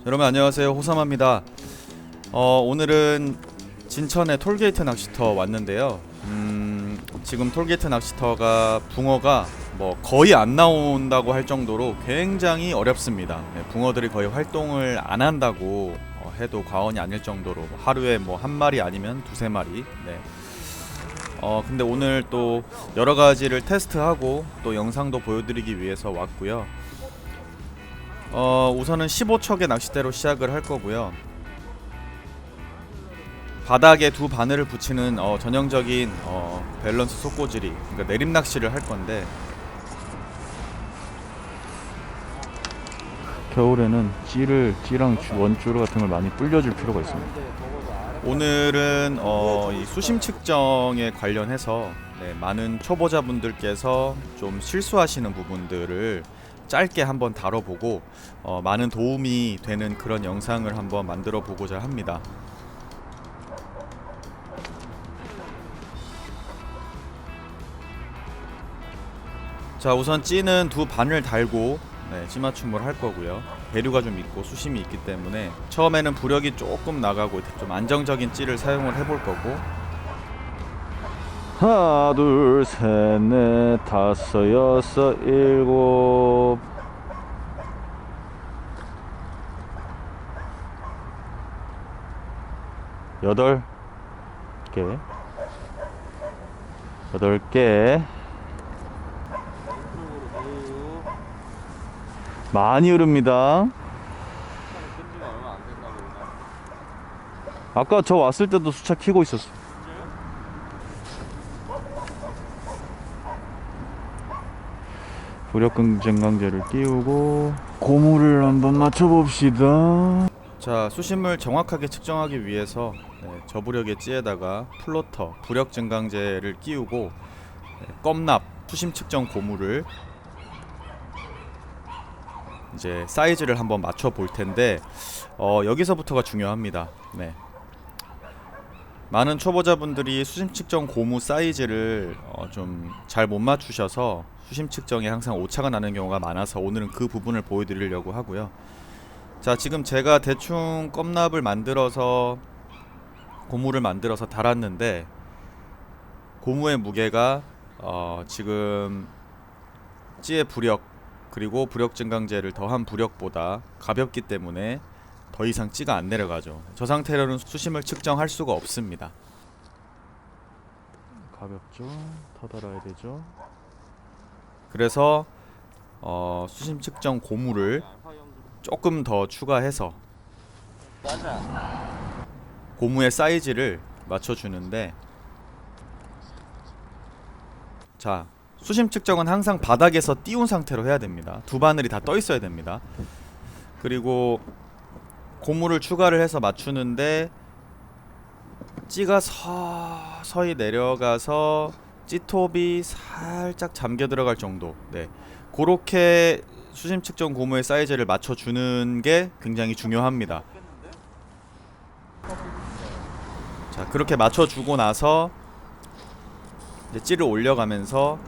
여러분 안녕하세요, 호삼합니다. 오늘은 진천의 톨게이트 낚시터 왔는데요. 지금 톨게이트 낚시터가 붕어가 거의 안 나온다고 할 정도로 굉장히 어렵습니다. 네, 붕어들이 거의 활동을 안 한다고 해도 과언이 아닐 정도로 하루에 한 마리 아니면 두세 마리. 네. 근데 오늘 또 여러 가지를 테스트하고 또 영상도 보여드리기 위해서 왔고요. 우선은 15척의 낚싯대로 시작을 할 거고요. 바닥에 두 바늘을 붙이는 전형적인 밸런스 속고지리, 그러니까 내림 낚시를 할 건데, 겨울에는 찌랑 원줄 같은 걸 많이 불려줄 필요가 있습니다. 오늘은 이 수심 측정에 관련해서 많은 초보자분들께서 좀 실수하시는 부분들을 짧게 한번 다뤄보고 많은 도움이 되는 그런 영상을 한번 만들어 보고자 합니다. 자, 우선 찌는 두 바늘 달고 찌맞춤을 할 거고요. 배류가 좀 있고 수심이 있기 때문에 처음에는 부력이 조금 나가고 좀 안정적인 찌를 사용을 해볼 거고, 하나, 둘, 셋, 넷, 다섯, 여섯, 일곱, 여덟 개. 많이 흐릅니다. 아까 저 왔을 때도 수차 키고 있었어. 부력증강제를 띄우고 고무를 한번 맞춰봅시다. 자, 수심을 정확하게 측정하기 위해서 저부력의 찌에다가 플로터, 부력 증강제를 끼우고 껌납, 수심 측정 고무를 이제 사이즈를 한번 맞춰 볼 텐데, 여기서부터가 중요합니다. 많은 초보자분들이 수심 측정 고무 사이즈를 좀 잘 못 맞추셔서 수심 측정에 항상 오차가 나는 경우가 많아서 오늘은 그 부분을 보여드리려고 하고요. 자, 지금 제가 대충 껌납을 만들어서 고무를 만들어서 달았는데, 고무의 무게가 지금 찌의 부력 그리고 부력 증강제를 더한 부력보다 가볍기 때문에 더 이상 찌가 안 내려가죠. 저 상태로는 수심을 측정할 수가 없습니다. 가볍죠? 더 달아야 되죠? 그래서 수심 측정 고무를 조금 더 추가해서 고무의 사이즈를 맞춰주는데, 자, 수심 측정은 항상 바닥에서 띄운 상태로 해야 됩니다. 두 바늘이 다 떠 있어야 됩니다. 그리고 고무를 추가를 해서 맞추는데 찌가 서서히 내려가서 찌톱이 살짝 잠겨 들어갈 정도, 그렇게 수심 측정 고무의 사이즈를 맞춰주는 게 굉장히 중요합니다. 자, 그렇게 맞춰주고 나서 이제 찌를 올려가면서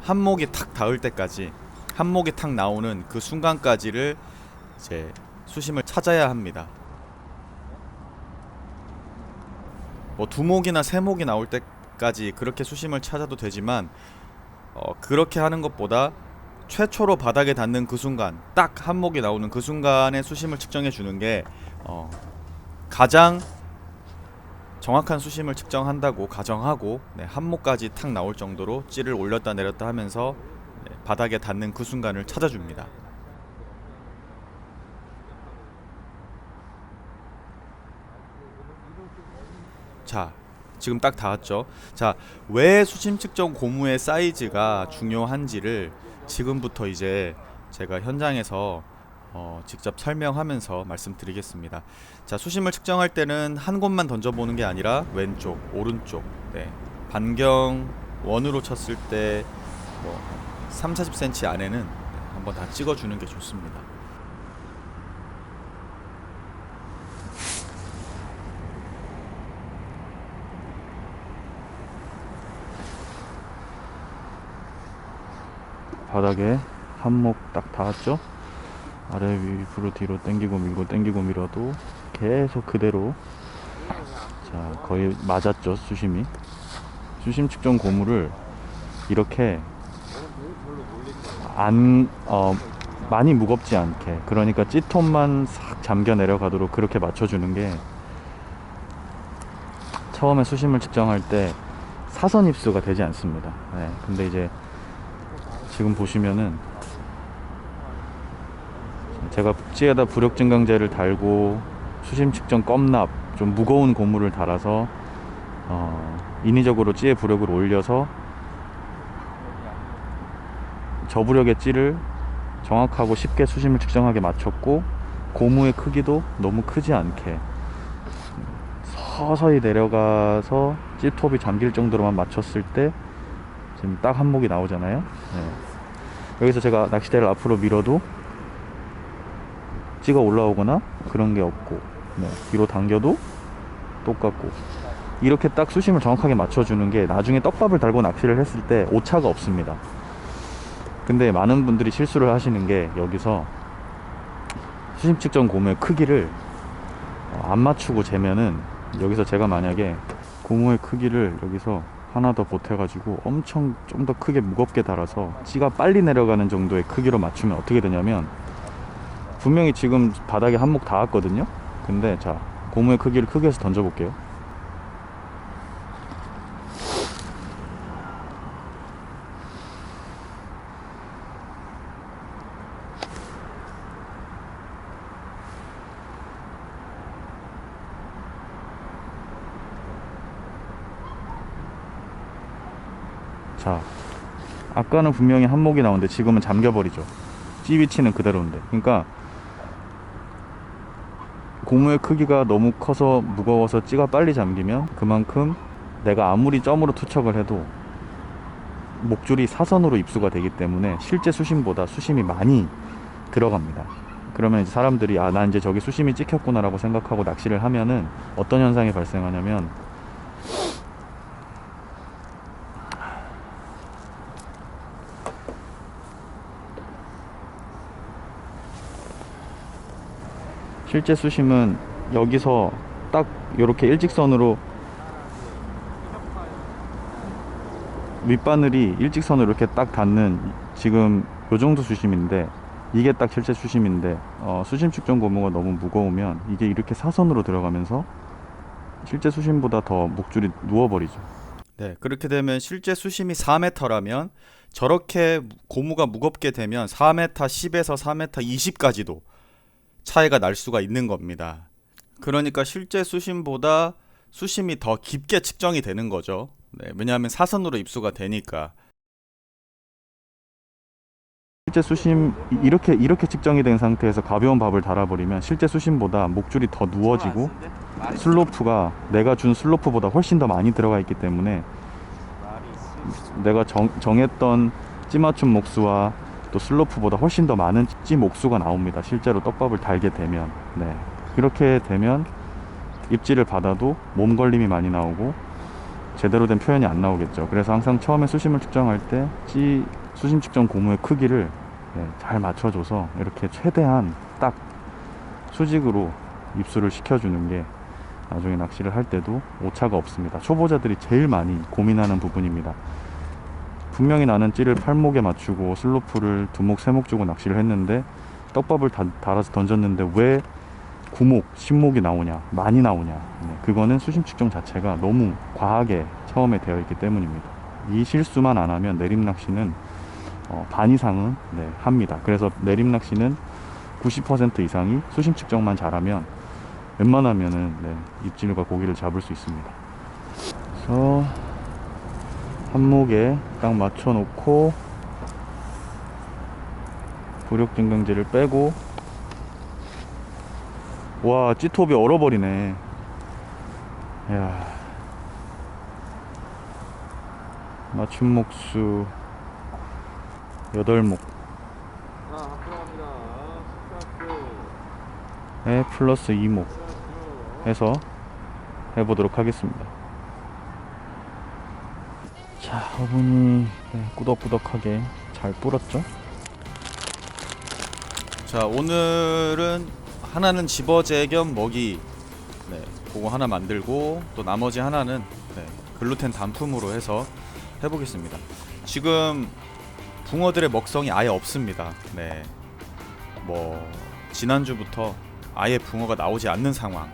한목이 탁 닿을 때까지, 한목이 탁 나오는 그 순간까지를 이제 수심을 찾아야 합니다. 두목이나 세목이 나올 때까지 그렇게 수심을 찾아도 되지만, 그렇게 하는 것보다 최초로 바닥에 닿는 그 순간, 딱 한목이 나오는 그 순간에 수심을 측정해 주는 게 가장 정확한 수심을 측정한다고 가정하고, 한목까지 탁 나올 정도로 찌를 올렸다 내렸다 하면서 바닥에 닿는 그 순간을 찾아줍니다. 자, 지금 딱 닿았죠. 자, 왜 수심 측정 고무의 사이즈가 중요한지를 지금부터 이제 제가 현장에서 직접 설명하면서 말씀드리겠습니다. 자, 수심을 측정할 때는 한 곳만 던져보는 게 아니라 왼쪽, 오른쪽, 반경 원으로 쳤을 때 3-40cm 안에는 한번 다 찍어주는 게 좋습니다. 바닥에 한목 딱 닿았죠? 아래 위로 뒤로 당기고 밀고 당기고 밀어도 계속 그대로. 자, 거의 맞았죠. 수심이. 수심 측정 고무를 이렇게 많이 무겁지 않게, 그러니까 찌톱만 싹 잠겨 내려가도록 그렇게 맞춰주는 게 처음에 수심을 측정할 때 사선 입수가 되지 않습니다. 네, 근데 이제 지금 보시면은 제가 찌에다 부력 증강제를 달고 수심 측정 껌납 좀 무거운 고무를 달아서 인위적으로 찌의 부력을 올려서 저부력의 찌를 정확하고 쉽게 수심을 측정하게 맞췄고, 고무의 크기도 너무 크지 않게 서서히 내려가서 찌톱이 잠길 정도로만 맞췄을 때 지금 딱 한목이 나오잖아요. 네. 여기서 제가 낚싯대를 앞으로 밀어도 찌가 올라오거나 그런 게 없고, 네. 뒤로 당겨도 똑같고, 이렇게 딱 수심을 정확하게 맞춰주는 게 나중에 떡밥을 달고 낚시를 했을 때 오차가 없습니다. 근데 많은 분들이 실수를 하시는 게, 여기서 수심 측정 고무의 크기를 안 맞추고 재면은, 여기서 제가 만약에 고무의 크기를 여기서 하나 더 보태가지고 엄청 좀 더 크게 무겁게 달아서 찌가 빨리 내려가는 정도의 크기로 맞추면 어떻게 되냐면, 분명히 지금 바닥에 한목 닿았거든요. 근데 자, 고무의 크기를 크게 해서 던져 볼게요. 자, 아까는 분명히 한목이 나오는데 지금은 잠겨버리죠. 찌 위치는 그대로인데. 그러니까 고무의 크기가 너무 커서 무거워서 찌가 빨리 잠기면 그만큼 내가 아무리 점으로 투척을 해도 목줄이 사선으로 입수가 되기 때문에 실제 수심보다 수심이 많이 들어갑니다. 그러면 이제 사람들이 난 이제 저기 수심이 찍혔구나 라고 생각하고 낚시를 하면은 어떤 현상이 발생하냐면, 실제 수심은 여기서 딱 이렇게 일직선으로, 윗바늘이 일직선으로 이렇게 딱 닿는 지금 요 정도 수심인데, 이게 딱 실제 수심인데, 수심 측정 고무가 너무 무거우면 이게 이렇게 사선으로 들어가면서 실제 수심보다 더 목줄이 누워버리죠. 네, 그렇게 되면 실제 수심이 4m라면 저렇게 고무가 무겁게 되면 4m 10에서 4m 20까지도 차이가 날 수가 있는 겁니다. 그러니까 실제 수심보다 수심이 더 깊게 측정이 되는 거죠. 네, 왜냐하면 사선으로 입수가 되니까. 실제 수심 이렇게 측정이 된 상태에서 가벼운 밥을 달아버리면 실제 수심보다 목줄이 더 누워지고, 슬로프가 내가 준 슬로프보다 훨씬 더 많이 들어가 있기 때문에 내가 정했던 찌 맞춤 목수와 또 슬로프보다 훨씬 더 많은 찌 목수가 나옵니다. 실제로 떡밥을 달게 되면. 네. 이렇게 되면 입질을 받아도 몸 걸림이 많이 나오고 제대로 된 표현이 안 나오겠죠. 그래서 항상 처음에 수심을 측정할 때 찌 수심 측정 고무의 크기를 잘 맞춰줘서 이렇게 최대한 딱 수직으로 입수를 시켜주는 게 나중에 낚시를 할 때도 오차가 없습니다. 초보자들이 제일 많이 고민하는 부분입니다. 분명히 나는 찌를 팔목에 맞추고 슬로프를 두목 세목 주고 낚시를 했는데 떡밥을 달아서 던졌는데 왜 구목, 십목이 나오냐, 많이 나오냐. 그거는 수심 측정 자체가 너무 과하게 처음에 되어 있기 때문입니다. 이 실수만 안 하면 내림 낚시는 반 이상은 합니다. 그래서 내림 낚시는 90% 이상이 수심 측정만 잘하면 웬만하면은 입질과 고기를 잡을 수 있습니다. 그래서 한목에 딱 맞춰 놓고 부력 증강제를 빼고, 와, 찌톱이 얼어버리네. 이야, 맞춤 목수 8목 에 플러스 2목 해서 해보도록 하겠습니다. 자, 화분이 꾸덕꾸덕하게 잘 불었죠. 자, 오늘은 하나는 집어제 겸 먹이, 네, 그거 하나 만들고 또 나머지 하나는 네, 글루텐 단품으로 해서 해보겠습니다. 지금 붕어들의 먹성이 아예 없습니다. 네, 뭐 지난주부터 아예 붕어가 나오지 않는 상황.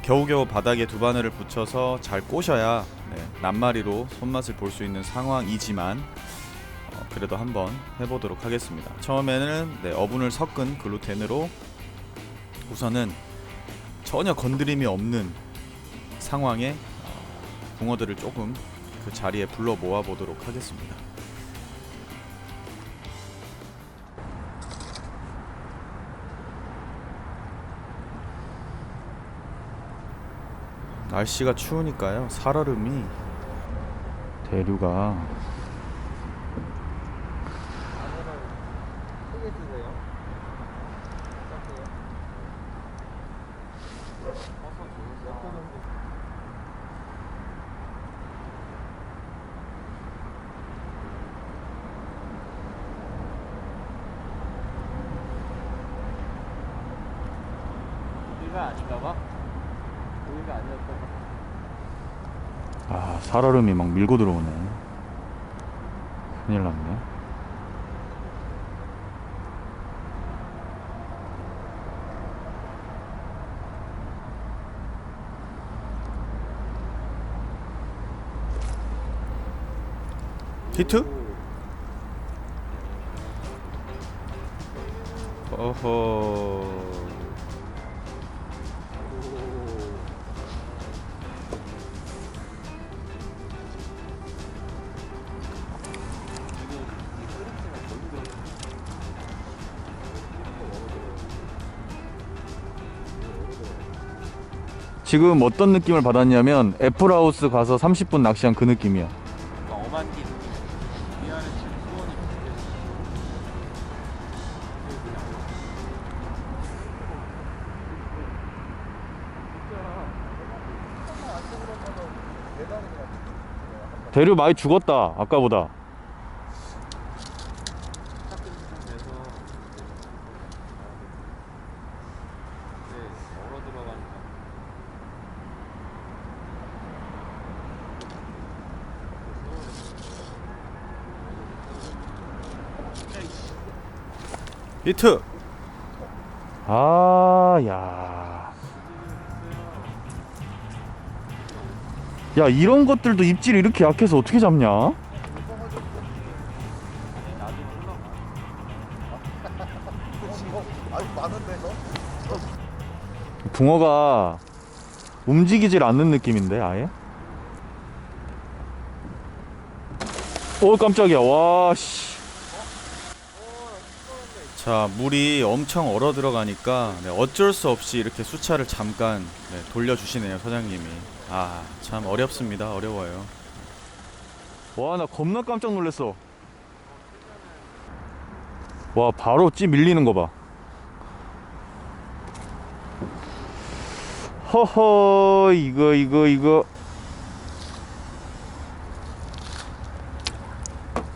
겨우겨우 바닥에 두 바늘을 붙여서 잘 꼬셔야 네, 낱마리로 손맛을 볼 수 있는 상황이지만 그래도 한번 해보도록 하겠습니다. 처음에는 네, 어분을 섞은 글루텐으로 우선은 전혀 건드림이 없는 상황에 붕어들을 조금 그 자리에 불러 모아 보도록 하겠습니다. 날씨가 추우니까요, 살얼음이 대류가 여기가 아닌가 봐. 여기가 아니었던 것 같아. 아, 살얼음이 막 밀고 들어오네. 큰일 났네. 히트? 어허. 지금 어떤 느낌을 받았냐면 애플하우스 가서 30분 낚시한 그 느낌이야. 엄한 게 미안해 지금 수원이 대류 많이 죽었다 아까보다. 얼어 들어가니까. 히트! 아, 야. 야, 이런 것들도 입질이 이렇게 약해서 어떻게 잡냐? 붕어가 움직이질 않는 느낌인데 아예? 오, 깜짝이야. 와, 씨. 자, 물이 엄청 얼어 들어가니까 네, 어쩔 수 없이 이렇게 수차를 잠깐 네, 돌려주시네요, 사장님이. 아, 참 어렵습니다. 어려워요. 와, 나 겁나 깜짝 놀랐어. 와, 바로 찌 밀리는 거 봐. 허허, 이거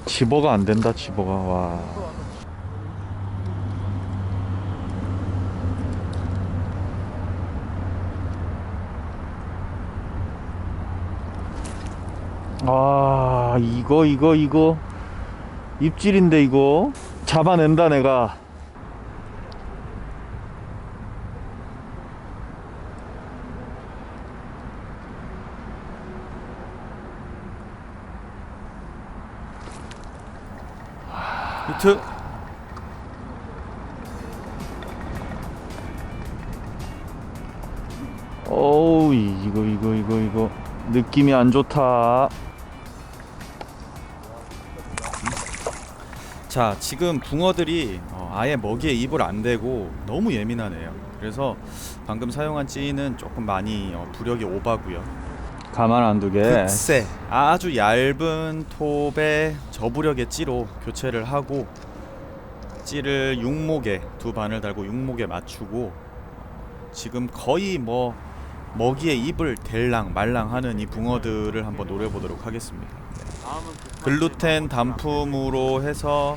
집어가 안 된다, 집어가. 와. 아, 이거 입질인데 이거 잡아낸다 내가. 히트! 어우, 이거 느낌이 안 좋다. 자, 지금 붕어들이 아예 먹이에 입을 안 대고 너무 예민하네요. 그래서 방금 사용한 찌는 조금 많이 부력이 오바고요. 가만 안 두게. 극세, 아주 얇은 톱에 저부력의 찌로 교체를 하고 찌를 육목에 두 바늘 달고 육목에 맞추고 지금 거의 뭐 먹이에 입을 댈랑 말랑 하는 이 붕어들을 한번 노려보도록 하겠습니다. 글루텐 단품으로 해서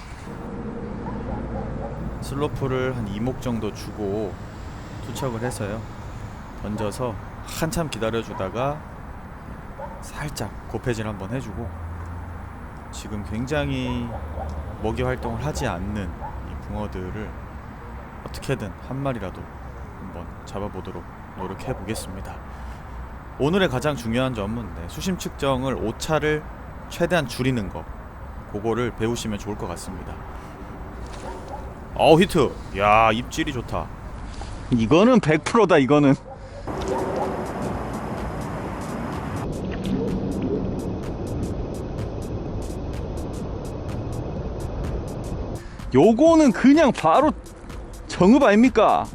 슬로프를 한 2목 정도 주고 투척을 해서요 던져서 한참 기다려주다가 살짝 고패질 한번 해주고, 지금 굉장히 먹이 활동을 하지 않는 이 붕어들을 어떻게든 한 마리라도 한번 잡아보도록 노력해 보겠습니다. 오늘의 가장 중요한 점은 수심 측정을 오차를 최대한 줄이는 거, 그거를 배우시면 좋을 것 같습니다. 히트. 야, 입질이 좋다. 이거는 100%다. 이거는 요거는 그냥 바로 정읍 아닙니까?